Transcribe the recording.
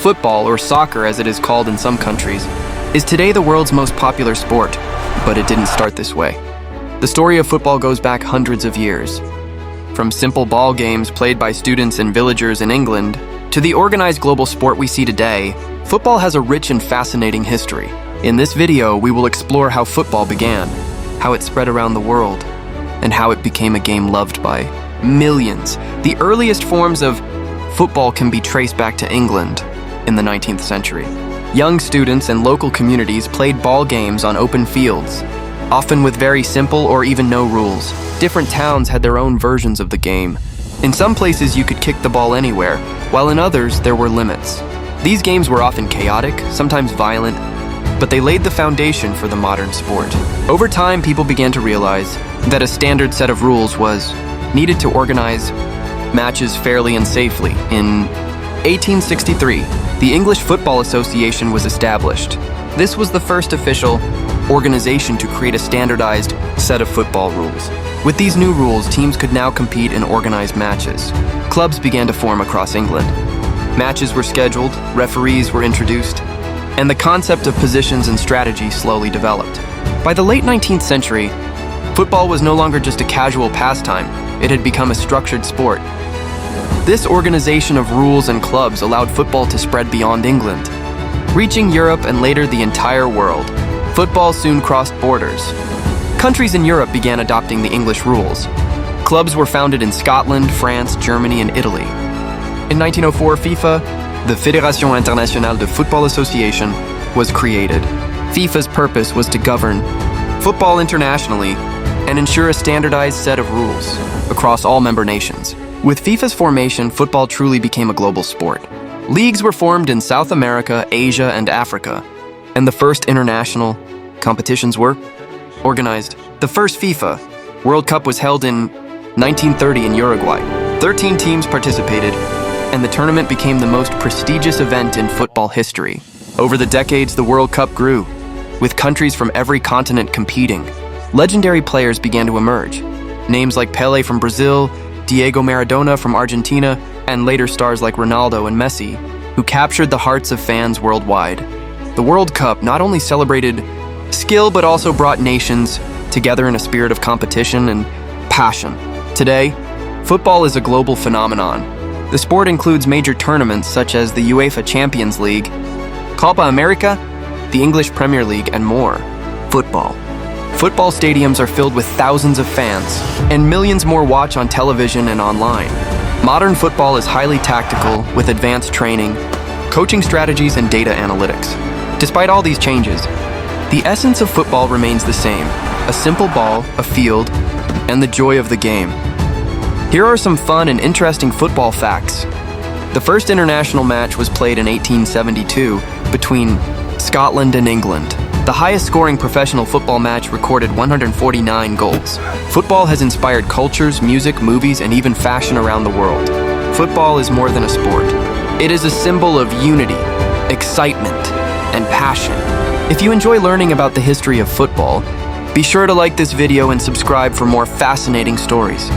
Football, or soccer as it is called in some countries, is today the world's most popular sport, but it didn't start this way. The story of football goes back hundreds of years. From simple ball games played by students and villagers in England to the organized global sport we see today, football has a rich and fascinating history. In this video, we will explore how football began, how it spread around the world, and how it became a game loved by millions. The earliest forms of football can be traced back to England in the 19th century. Young students and local communities played ball games on open fields, often with very simple or even no rules. Different towns had their own versions of the game. In some places you could kick the ball anywhere, while in others there were limits. These games were often chaotic, sometimes violent, but they laid the foundation for the modern sport. Over time, people began to realize that a standard set of rules was needed to organize matches fairly and safely. In 1863, the English Football Association was established. This was the first official organization to create a standardized set of football rules. With these new rules, teams could now compete in organized matches. Clubs began to form across England. Matches were scheduled, referees were introduced, and the concept of positions and strategy slowly developed. By the late 19th century, football was no longer just a casual pastime. It had become a structured sport. This organization of rules and clubs allowed football to spread beyond England, reaching Europe and later the entire world. Football soon crossed borders. Countries in Europe began adopting the English rules. Clubs were founded in Scotland, France, Germany, and Italy. In 1904, FIFA, the Fédération Internationale de Football Association, was created. FIFA's purpose was to govern football internationally and ensure a standardized set of rules across all member nations. With FIFA's formation, football truly became a global sport. Leagues were formed in South America, Asia, and Africa, and the first international competitions were organized. The first FIFA World Cup was held in 1930 in Uruguay. 13 teams participated, and the tournament became the most prestigious event in football history. Over the decades, the World Cup grew, with countries from every continent competing. Legendary players began to emerge. Names like Pelé from Brazil, Diego Maradona from Argentina, and later stars like Ronaldo and Messi, who captured the hearts of fans worldwide. The World Cup not only celebrated skill, but also brought nations together in a spirit of competition and passion. Today, football is a global phenomenon. The sport includes major tournaments such as the UEFA Champions League, Copa America, the English Premier League, and more. Football stadiums are filled with thousands of fans, and millions more watch on television and online. Modern football is highly tactical, with advanced training, coaching strategies, and data analytics. Despite all these changes, the essence of football remains the same: a simple ball, a field, and the joy of the game. Here are some fun and interesting football facts. The first international match was played in 1872 between Scotland and England. The highest-scoring professional football match recorded 149 goals. Football has inspired cultures, music, movies, and even fashion around the world. Football is more than a sport. It is a symbol of unity, excitement, and passion. If you enjoy learning about the history of football, be sure to like this video and subscribe for more fascinating stories.